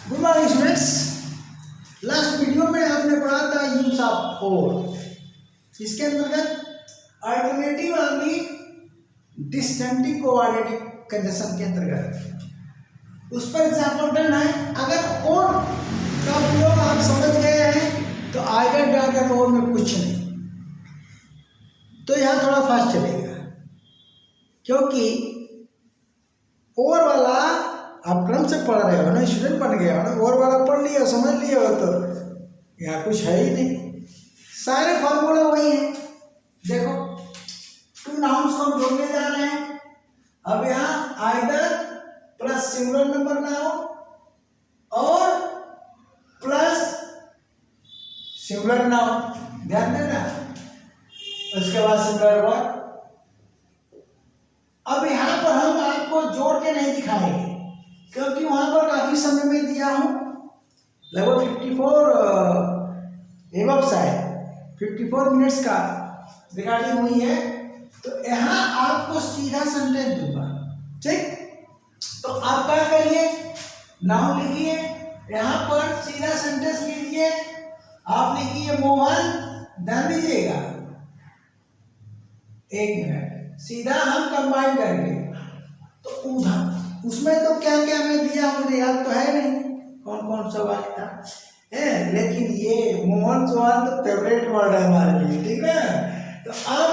Good morning students. Last video में आपने पढ़ा था यूज ऑफ और। इसके अंतर्गत अल्टरनेटिव आर्मी डिस्टेंटिव कोऑर्डिनेटिव कंजंक्शन के अंतर्गत उस पर एग्जाम्पल डन है। अगर और का प्रयोग आप समझ गए हैं तो आइडर डाटर और में कुछ नहीं, तो यहाँ थोड़ा फास्ट चलेगा क्योंकि और वाला आप क्रम से पढ़ रहे हो ना, स्टूडेंट बन गया हो ना, और वाला पढ़ लिया समझ लिया हो तो यहाँ कुछ है ही नहीं, सारे फॉर्मूला वही हैं। देखो टू नाउन्स को हम जोड़ने जा रहे हैं। अब यहाँ either plus singular number noun और प्लस सिंगुलर नाउन, ध्यान देना। उसके बाद सिंगुलर वर्ब। अब यहाँ पर हम आपको जोड़ के नहीं दिखाएंगे क्योंकि वहां पर काफी समय में दिया हूं, लगभग 54 एवं शायद 54 मिनट्स का रिकॉर्डिंग हुई है। तो यहाँ आपको सीधा सेंटेंस दूंगा, ठीक। तो आप क्या करिए, नाउन लिखिए, यहाँ पर सीधा सेंटेंस लीजिए। आप लिखिए मोहन, ध्यान दीजिएगा, 1 मिनट, सीधा हम कंबाइन करेंगे। तो उधर उसमें तो क्या क्या मैं दिया मुझे याद तो है नहीं कौन कौन सा वाक्य था, लेकिन ये मोहन चौहान तो फेवरेट वर्ड है हमारे लिए, ठीक है। तो अब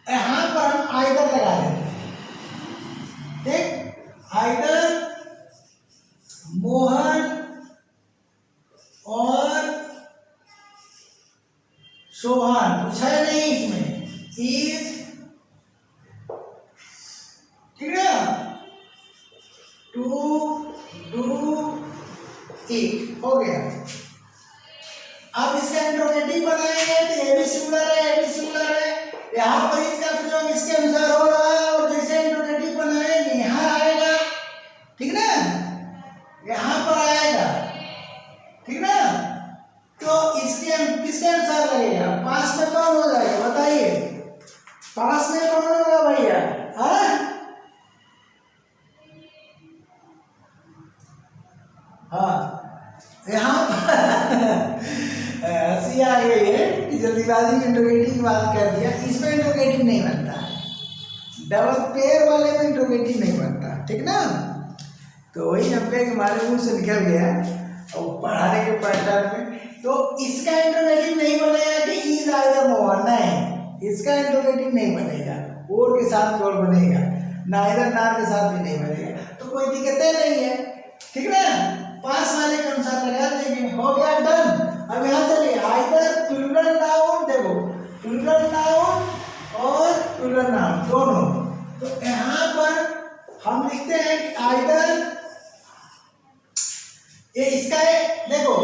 यहाँ पर हम आइदर लगा देते हैं, ठीक। आइदर मोहन और सोहन, कुछ है नहीं इसमें, इज, ठीक है, टू डू इट, हो गया। अब इसका इंट्रोगेटिव बनाएंगे तो ये भी सिंगुलर है, ये भी सिंगुलर है, यहाँ पर इसका प्रयोग इसके अनुसार हो रहा है और जैसे इंट्रोगेटिव बनाएंगे यहाँ आएगा, ठीक ना, यहाँ पर आएगा, ठीक ना। तो इसके किसके अनुसार लगेगा, पास में कौन हो जाएगा बताइए, पास में कौन होगा भैया, हाँ यहाँ हंसी आ गई है कि जल्दीबाजी में इंट्रोगेटिव की बात कर दिया। इसमें इंट्रोगेटिव नहीं बनता है, डबल पेयर वाले में इंट्रोगेटिव नहीं बनता, ठीक ना। तो वही हम कहें हमारे मुंह से निकल गया और पढ़ाने के पैटर्न में। तो इसका इंट्रोगेटिव नहीं बनेगा कि इज आइदर मोहन, नहीं, इसका इंट्रोगेटिव नहीं बनेगा, और के साथ और बनेगा, नाइदर नार के साथ भी नहीं बनेगा, तो कोई दिक्कतें नहीं है, ठीक ना। पास वाले के अनुसार लगा देंगे, हो गया डन। अब यहाँ चलिए आइदर प्लूरल नाउन, देखो प्लूरल नाउन और प्लूरल नाउन दोनों। तो यहाँ पर हम लिखते हैं कि आइदर, ये इसका है, देखो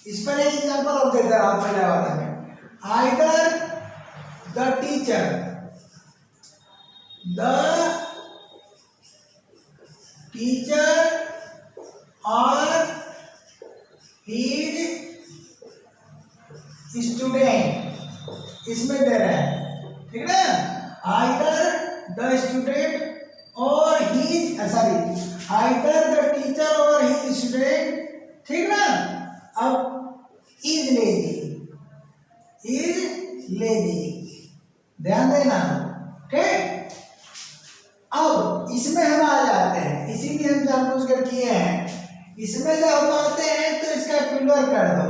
इस पर एक एग्जांपल और देता हूं पहले वाला में। Either the teacher, or his student, इसमें दे रहा है, ठीक है। Either the student or his, sorry, either the teacher or his student, ठीक ना। अब इज लेजी, ध्यान देना, ठीक। अब इसमें हम आ जाते हैं, इसीलिए हम जानबूझ कर किए हैं। इसमें जब हम आते हैं तो इसका प्लूरल कर दो,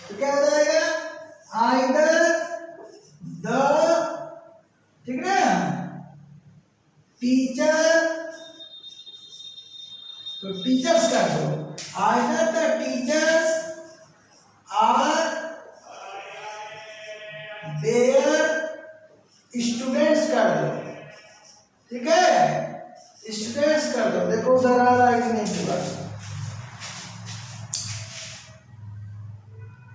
तो क्या हो जाएगा, आइदर द, ठीक ना, टीचर, तो टीचर्स कर दो, either the teachers or their students कर दो, ठीक है, स्टूडेंट्स कर दो। देखो उधर आ रहा है कि नहीं, पूरा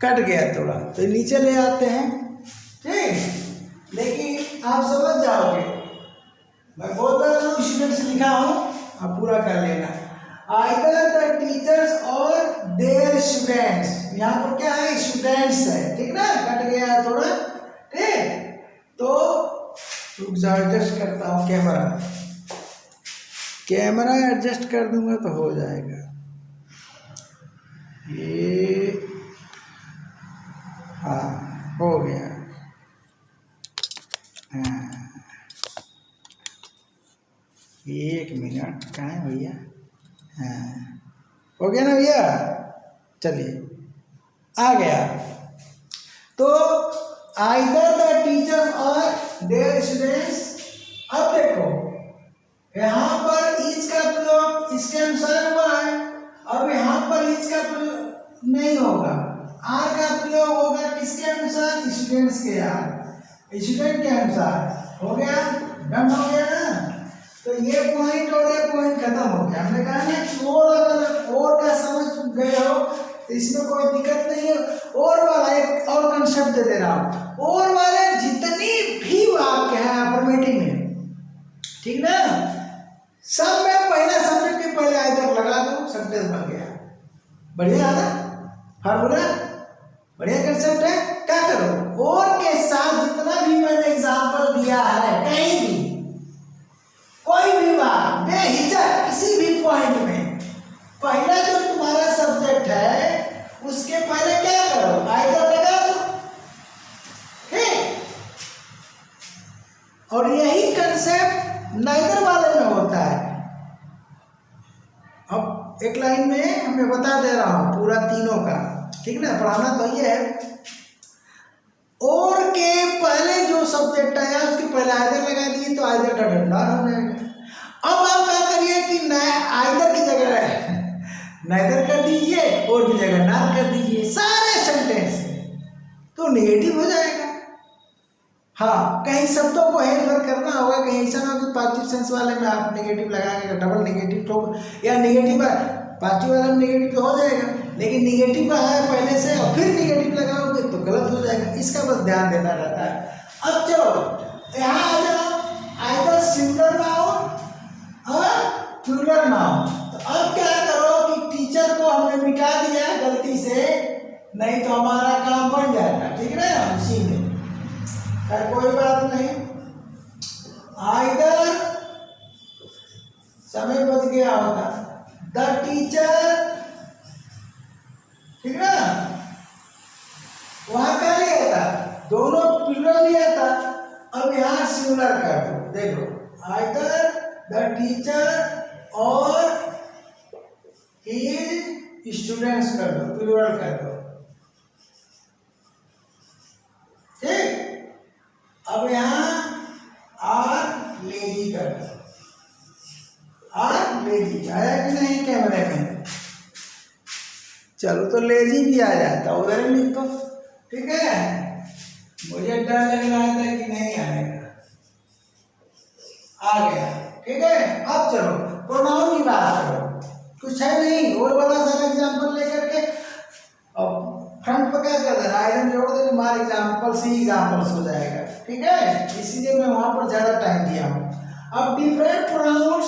कट गया थोड़ा, तो नीचे ले आते हैं, ठीक। लेकिन आप समझ जाओगे, मैं बोल रहा हूँ स्टूडेंट्स लिखा हूं, आप पूरा कर लेना। आइदर द टीचर्स और देयर स्टूडेंट्स, यहाँ पर क्या है, स्टूडेंट्स है, ठीक ना, कट गया है थोड़ा, ठीक। तो रुक जाओ, एडजस्ट करता हूँ कैमरा, कैमरा एडजस्ट कर दूंगा तो हो जाएगा ये। हाँ हो गया। हाँ 1 मिनट कहाँ है भैया। हाँ हो गया ना भैया, चलिए आ गया। तो आइदर द टीचर और देयर स्टूडेंट्स। अब देखो यहाँ पर इज का प्रयोग इसके अनुसार हुआ है, अब यहाँ पर इज का प्रयोग नहीं होगा, आर का प्रयोग होगा किसके अनुसार, स्टूडेंट्स के यार, स्टूडेंट के अनुसार। हो गया, डन हो गया ना। तो ये पॉइंट और ये पॉइंट खत्म हो गया। हमने कहा ना थोड़ा अगर और का समझ गए हो तो इसमें कोई दिक्कत नहीं है। और वाला एक और कंसेप्ट दे रहा हूँ, और वाले जितनी भी वाक्य हैं अफर्मेटिव में, ठीक ना, सब में पहला सब्जेक्ट के पहले आइदर लगा दो, सेंटेंस बन गया। बढ़िया है ना फार्मूला, बढ़िया कंसेप्ट है। क्या करो, और के साथ जितना भी मैंने एग्जांपल दिया है, कहीं भी कोई भी बात बेहिचक किसी भी पॉइंट में पहला जो तुम्हारा सब्जेक्ट है उसके पहले क्या करो, आइदर लगा दो, ठीक। और यही कंसेप्ट नाइदर वाले में होता है। अब एक लाइन में मैं बता दे रहा हूं पूरा तीनों का, ठीक ना, पढ़ाना तो ये है। और के पहले जो सब्जेक्ट आया उसके पहले आइदर लगा दिए तो आइदर का डंडा हो जाएगा। अब आप क्या करिए कि आइदर की जगह नाइदर कर दीजिए और की जगह नार कर दीजिए सारे सेंटेंस, तो नेगेटिव हो जाएगा। हाँ कहीं शब्दों को हेर फेर करना होगा, कहीं ऐसा ना हो पॉजिटिव सेंस वाले में आप नेगेटिव लगाएंगे डबल नेगेटिव ठोक, या नेगेटिव पॉजिटिव वाले में नेगेटिव तो हो जाएगा, लेकिन नेगेटिव का है पहले से और फिर नेगेटिव लगाओगे तो गलत हो जाएगा। इसका बस ध्यान देना रहता है। अब चलो यहाँ आ जाओ, आइदर सिंगुलर नाउन और प्लूरल नाउन। तो अब क्या करो कि टीचर को हमने मिटा दिया गलती से, नहीं तो हमारा काम बन जाएगा, ठीक है ना, उसी में कोई बात नहीं। आइदर समय बच गया होता, द टीचर, ठीक ना, वहां क्या लिया था, दोनों प्लूरल लिया था। अब यहां सिंगुलर कर दो, देखो आइदर द टीचर और ही स्टूडेंट्स कर दो, प्लूरल कर दो, ठीक। अब यहाँ आर लेजी कर दो, आर लेजी आया कि नहीं कैमरे में, चलो तो लेजी भी आ जाता, उधर ही लिख दो, ठीक है। मुझे डर लग रहा था कि नहीं आएगा, आ गया, ठीक है। अब चलो प्रोनाउन की बात करो, कुछ है नहीं, और बड़ा सा एग्जाम्पल लेकर के अब फ्रंट पर क्या कर देना, आइटम जोड़ देना, हमारे एग्जाम्पल से एग्जाम्पल्स हो जाएगा, ठीक है। इसीलिए मैं वहां पर ज्यादा टाइम दिया हूं। अब डिफरेंट प्रोनाउंस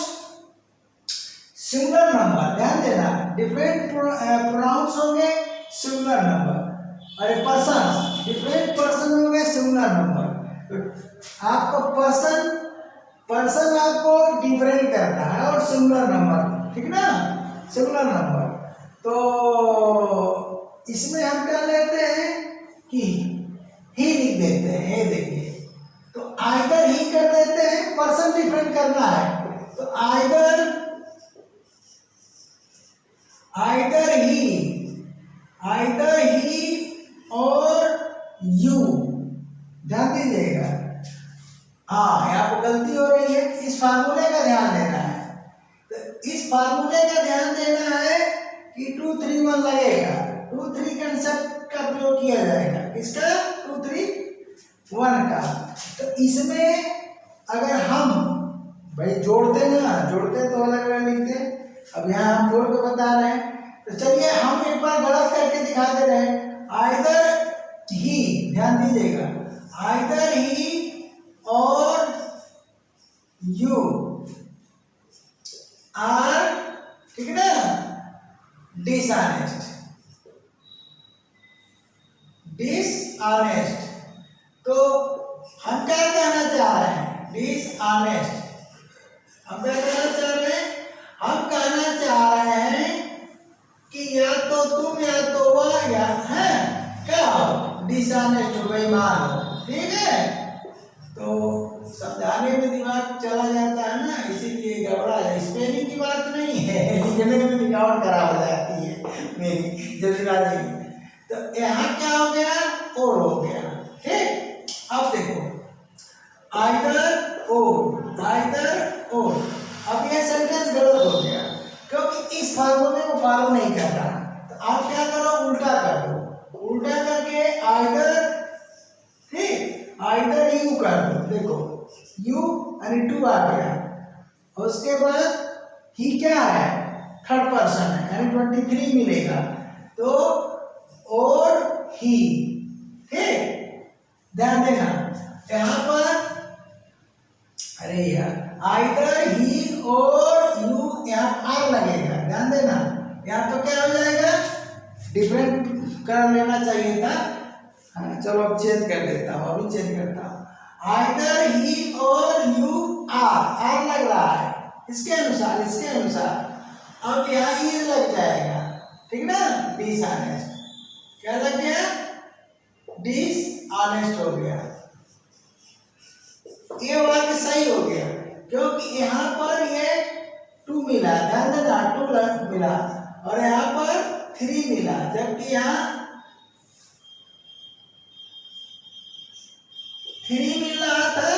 सिंगुलर नंबर, ध्यान देना, डिफरेंट प्रोनाउंस होंगे सिंगुलर नंबर, अरे पर्सन, डिफरेंट पर्सन होंगे सिंगुलर नंबर। तो आपको पर्सन आपको डिफरेंट करना है और सिंगुलर नंबर, ठीक ना, सिंगुलर नंबर। तो इसमें हम क्या लेते हैं कि ही लिख देते हैं, ये देखिए, तो आइदर ही कर देते हैं, पर्सन डिफरेंट करना है तो आइदर ही और यू, ध्यान दीजिएगा। हाँ यहाँ पर गलती हो रही है, इस फार्मूले का ध्यान देना है। तो इस फार्मूले का ध्यान देना है कि 2 3 1 लगेगा, 2 3 कंसेप्ट का प्रयोग किया जाएगा, किसका, 2 3 1 का। तो इसमें अगर हम भाई जोड़ते ना, जोड़ते तो अलग अलग लिखते, अब यहाँ हम जोड़ के बता रहे हैं। तो चलिए हम एक बार गलत करके दिखा दे रहे हैं, आइदर ही, ध्यान दीजिएगा, आइदर ही और यू आर, ठीक है ना, डिसऑनेस्ट, डिसऑनेस्ट। तो हम क्या कहना चाह रहे हैं, डिसऑनेस्ट, हम क्या कहना चाह रहे हैं, बात नहीं है, लिखने में रिकॉर्ड खराब हो जाती है मेरी जल्दबाजी में। तो यहाँ क्या हो गया, और हो गया। ठीक, अब देखो आइदर और। अब ये सेंटेंस गलत हो गया क्योंकि इस फार्मूले को फॉलो नहीं कर रहा। तो आप क्या करो, उल्टा कर दो, उल्टा करके आइदर, ठीक, आइदर यू कर दो। देखो यू यानी टू आ गया, और उसके बाद ही क्या है, थर्ड पर्सन है यानी 23 मिलेगा। तो और ही, ठीक, ध्यान देना यहाँ पर, अरे यार, आइदर ही और यू, यहाँ आर लगेगा, ध्यान देना। यहाँ तो क्या हो जाएगा, डिफरेंट कर लेना चाहिए था। हाँ चलो अब चेंज कर देता हूँ, अभी चेंज करता हूँ। आइदर ही और यू आर लग रहा है इसके अनुसार। अब यहाँ ये लग जाएगा, ठीक ना, डिसऑनेस्ट। क्या लग गया, डिसऑनेस्ट हो गया। ये वाक्य सही हो गया क्योंकि यहाँ पर ये 2 मिला, ध्यान देना, 2 मिला, और यहाँ पर 3 मिला, जबकि यहाँ 3 मिल रहा था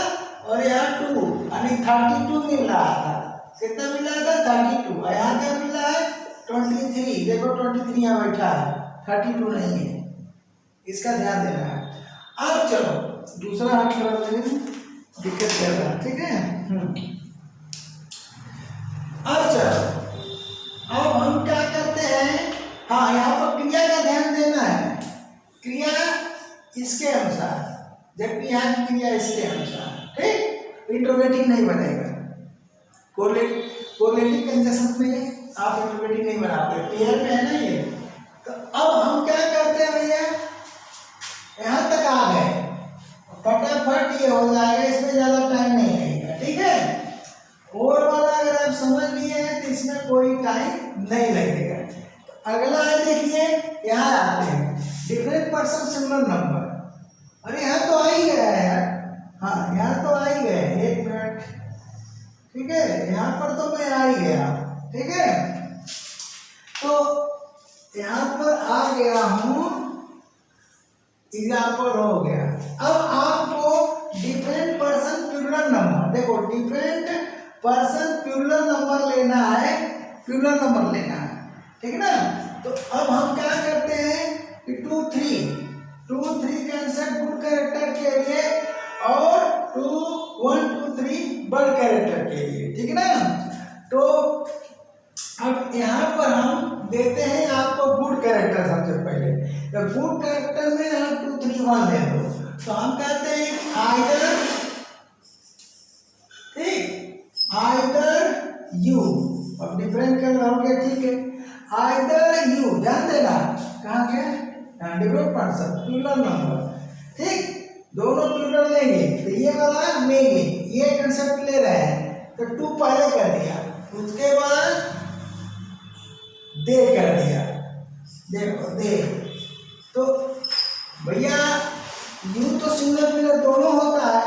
और यहाँ 2 यानी 32 मिल रहा था। कितना मिल रहा था, 32, और यहाँ क्या मिला है, 23। देखो 23 यहाँ बैठा है, 32 नहीं है, इसका ध्यान देना है। अब चलो दूसरा हाथ लगा लेंगे, दिक्कत कर रहा है, ठीक है। अब चलो, अब हम क्या करते हैं, हाँ यहाँ पर क्रिया का ध्यान देना है, क्रिया इसके अनुसार, जबकि यहाँ की क्रिया इसके अनुसार, ठीक, इंट्रोगेटिव नहीं बनेगा। कोरिलेटिव कंजंक्शन में आप इंट्रोगेटिव नहीं बनाते, पेयर में है ना ये। तो अब हम क्या करते हैं भैया, यहाँ तक आ गए, फटाफट ये हो जाएगा, इसमें ज्यादा टाइम नहीं लगेगा, ठीक है। और वाला अगर आप समझ लिए हैं तो इसमें कोई टाइम नहीं लगेगा। तो अगला है, देखिए यहाँ आते हैं, डिफरेंट पर्सन सिमिलर नंबर। अरे यहाँ तो आ ही गया है यार, हाँ यहाँ तो आ ही गया, 1 मिनट, ठीक है, यहाँ पर तो मैं आ ही गया, ठीक है। तो यहाँ पर आ गया हूँ, एग्जाम्पल हो गया। अब आपको डिफरेंट पर्सन प्लूरल नंबर, देखो डिफरेंट पर्सन प्लूरल नंबर लेना है, ठीक है ना। तो अब हम क्या करते हैं कि 2 3 कैंसर गुड कैरेक्टर के लिए और 2 1 2 3 बड़ कैरेक्टर के लिए, ठीक है ना। तो अब यहाँ पर हम देते हैं आपको गुड कैरेक्टर सबसे पहले। तो गुड कैरेक्टर में हम 2 3 1 ले दो, तो हम कहते हैं कि आइदर, ठीक, आइदर यू, अब डिफरेंट कर रहोगे, ठीक है, आइदर यू, ध्यान देना कहाँ के, डिफरेंट पर्सन प्लूरल नंबर, ठीक, दोनों प्लूरल लेंगे, तो ये वाला लेंगे, ये कंसेप्ट ले रहे हैं, तो 2 पहले कर दिया, उसके बाद दे कर दिया, देखो दे। तो भैया यू तो सिंगल प्लूरल दोनों होता है,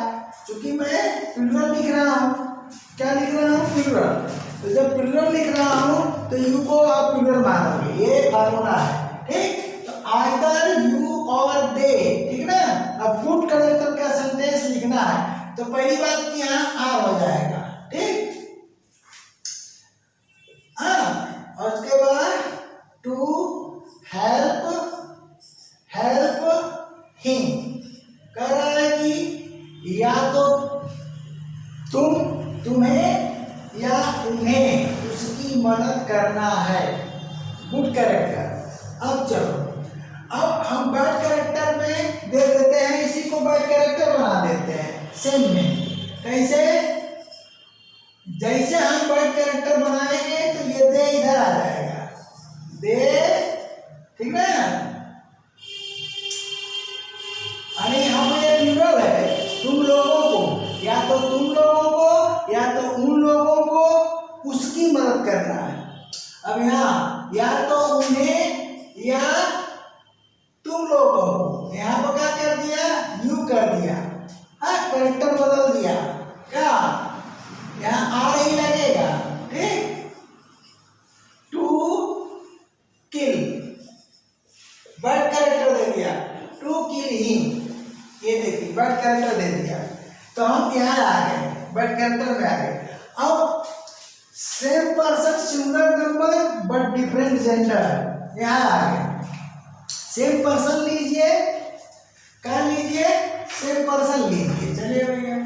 क्योंकि मैं प्लूरल लिख रहा हूँ, क्या लिख रहा हूँ, प्लूरल। तो जब प्लूरल लिख रहा हूँ तो यू को आप प्लूरल मानोगे, ये फार्मूला है, ठीक। तो आइदर यू और दे, ठीक ना। अब गुड कैरेक्टर का सेंटेंस लिखना है, तो पहली बात कि यहाँ आर हो जाएगा, ठीक, और उसके बाद टू हेल्प हिम, कह रहा है कि या तो तुम्हें या उन्हें उसकी मदद करना है, गुड कैरेक्टर। अब चलो, अब हम बैड कैरेक्टर में दे देते हैं, इसी को बैड कैरेक्टर बना देते हैं सेम में। कैसे, जैसे हम बैड कैरेक्टर बनाएंगे तो ये दे इधर आ जाएगा, दे, ठीक ना। अरे हम ये प्लूरल है, तुम लोगों को, या तो तुम लोगों को या तो उन लोगों को उसकी मदद करना है। अब यहाँ या तो उन्हें या तुम लोगों को, यहाँ पर क्या कर दिया, यू कर दिया, हाँ कैरेक्टर बदल दिया, क्या यहाँ आर ही लगेगा, ठीक। यहाँ आ गए, बट कैरेक्टर में आ गए। अब same person similar number but different gender, यहाँ आ गए। सेम पर्सन लीजिए, क्या लीजिए, सेम पर्सन लीजिए। चलिए भैया,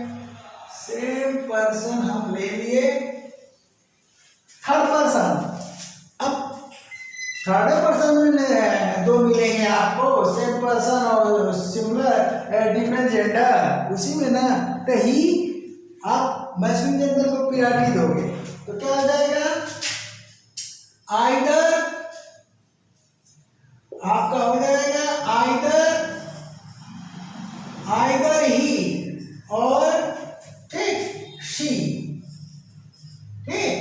सेम पर्सन हम ले लिए, थर्ड पर्सन। अब थर्ड पर्सन में दो मिलेंगे आपको, सेम पर्सन और सिमिलर डिफरेंट जेंडर, उसी में ना। तो ही आप मैस्कुलिन जेंडर को प्रायोरिटी दोगे तो क्या हो जाएगा, आइदर आपका हो जाएगा आइदर ही और ठीक शी। ठीक,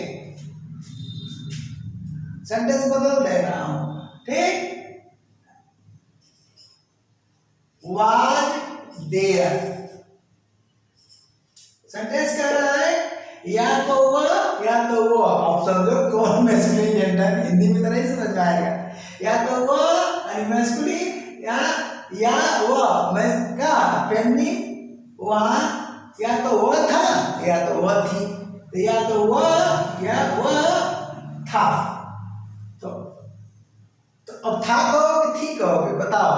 सेंटेंस बदल दे रहा हूं। ठीक, वाज देयर, सेंटेंस कह रहा है या तो वह या तो वो। ऑप्शन दो कौन मैस्कुलिन जेंडर, हिंदी में तो नहीं समझ में आएगा। या तो वह मैस्कुलिन या वह क्या फेमिनिन, वहां या तो वह था या तो वह थी, तो या तो वह या वह था। तो अब था कहोगे थी कहोगे, बताओ,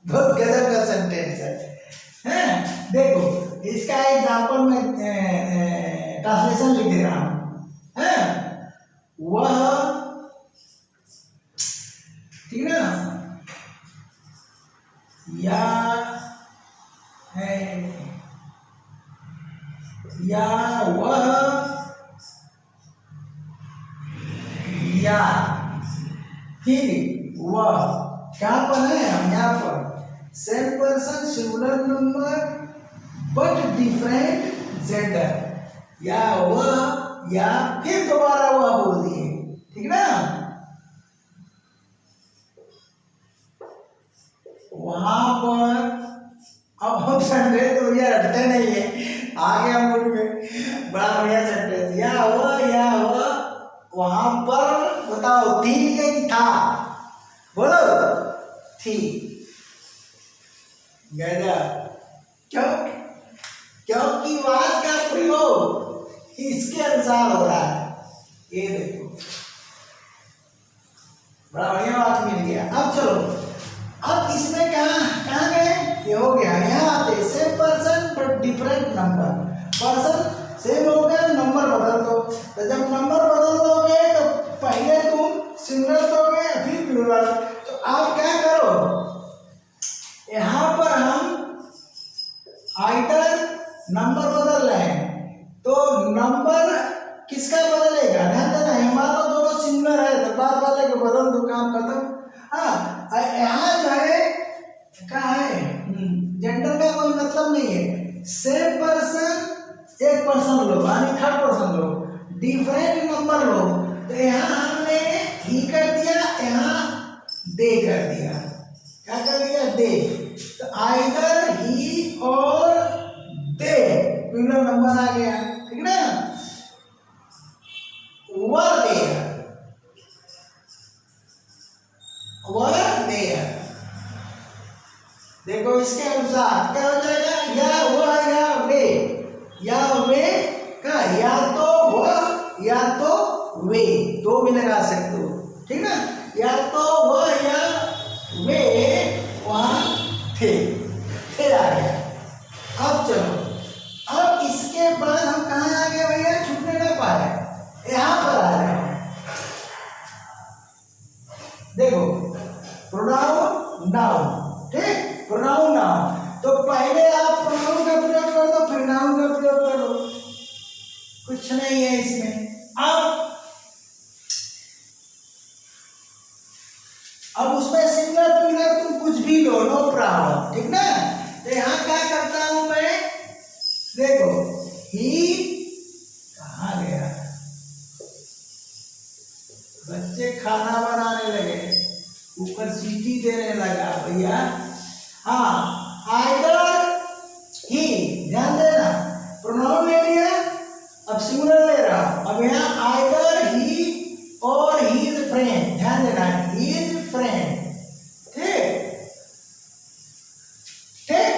बहुत गजब का सेंटेंस है। देखो इसका एग्जाम्पल में ट्रांसलेशन लिख दे रहा हूं। वह, ठीक ना, या है, या वह, या फिर वह। क्या पर है हम यहाँ पर, same person similar number but different gender, या वह या फिर दोबारा वह बोल दिए। ठीक ना, वहां पर अब हम सेंटेंस तो ये हटते नहीं है, आ गया मूड में, बड़ा बढ़िया सेंटेंस। या वह वहां पर, बताओ थी कि था, बोलो थी। गजब, क्योंकि वाज का प्रयोग इसके अनुसार हो रहा है। ये देखो, बड़ा बढ़िया बात मिल गया। अब चलो, अब इसमें कहाँ गए, ये हो गया। यहाँ आते same person but different number, person same हो गया, नंबर बदल दो। तो जब नंबर बदल दोगे तो पहले तुम सिंगल दोगे फिर प्लूरल। तो आप क्या करो, यहाँ पर हम आइदर नंबर बदल रहे हैं, तो नंबर किसका बदलेगा, ध्यान देना है। मान लो दोनों सिंगुलर है तो बार बार लेके बदल दो, काम खत्म। हाँ, यहाँ जो है क्या है, जेंडर का कोई मतलब नहीं है। सेम पर्सन, एक पर्सन लो यानी थर्ड पर्सन लो, डिफरेंट नंबर लो, तो यहाँ हमने ही कर दिया, यहाँ दे कर दिया। क्या कर दिया, दे। तो आइदर ही और दे, प्लूरल नंबर आ गया। ठीक ना, वर देयर, वर देयर। देखो इसके अनुसार क्या हो जाएगा, या वह या वे, या वे का, या तो वह या तो वे, दो भी लगा सकते हो। ठीक ना, या तो वह या वे वहां थे आ गया। अब चलो, अब इसके बाद हम कहाँ आ गए भैया, छूटने ना पाए, यहां पर आ गए। देखो प्रोनाउन नाउन, ठीक, प्रोनाउन नाउन। तो पहले आप प्रोनाउन का प्रयोग कर दो, फिर नाउन का प्रयोग कर दो, कुछ नहीं है इसमें। अब उसमें सिंगुलर प्लूरल तुम कुछ भी लो, नो प्रॉब्लम। ठीक ना, तो यहां क्या करता हूं मैं, देखो ही कहाँ गया, बच्चे खाना बनाने लगे, ऊपर सीटी देने लगा भैया। हाँ, आइदर ही, ध्यान देना, प्रोनाउन ले लिया, अब सिंगुलर ले रहा। अब यहाँ आइदर ही और ही इज फ्रेंड, ध्यान देना, ही इज फ्रेंड। ठीक ठीक,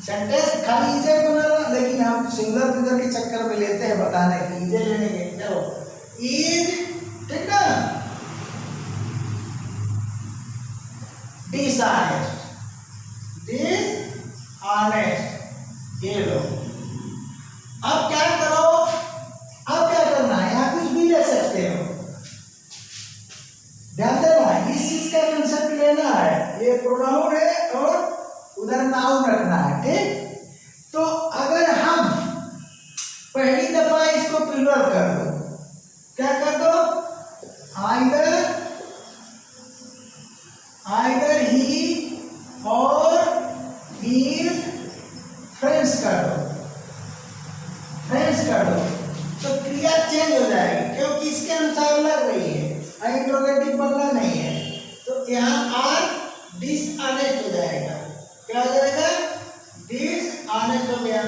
सेंटेंस खाली इजे बनाना, लेकिन हम सिंगुलर फ्यूचर के चक्कर में लेते हैं बताने की, इजे लेने के। चलो इज, ठीक ना, डिसऑनेस्ट, डिसऑनेस्ट, ये लो। अब क्या करो, अब क्या करना है, यहाँ कुछ भी ले सकते हो, ध्यान देना इस चीज का कंसेप्ट लेना है, ये प्रोनाउन है और उधर नाउन रखना है, ठीक। तो अगर हम पहली दफा इसको प्लूरल कर दो, क्या कर दो, आइदर ही और हीज फ्रेंड्स कर दो, फ्रेंड्स कर दो, तो क्रिया चेंज हो जाएगी क्योंकि इसके अनुसार लग रही है, इंट्रोगेटिव बनना नहीं है। तो यहाँ आर डिसऑनेस्ट हो जाएगा, क्या हो जाएगा, डिसऑनेस्ट हो गया।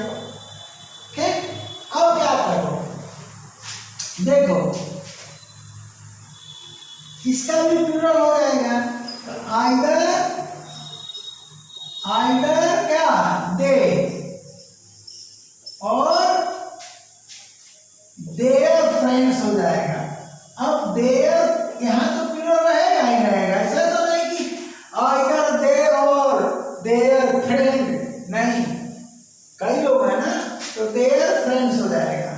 ठीक, अब क्या करो, देखो इसका भी प्लूरल हो जाएगा, आइदर क्या, दे और देयर फ्रेंड्स हो जाएगा। अब देयर यहाँ तो प्लूरल रहेगा ही रहेगा, ऐसा तो नहीं कि आइदर दे और देयर फ्रेंड, नहीं, कई लोग हैं ना, तो देयर फ्रेंड्स हो जाएगा,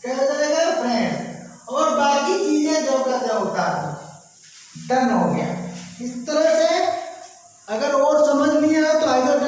क्या हो जाएगा, फ्रेंड, और बाकी चीजें जो का जो होता है डन हो गया। इस तरह से अगर और समझ नहीं आया तो आइदर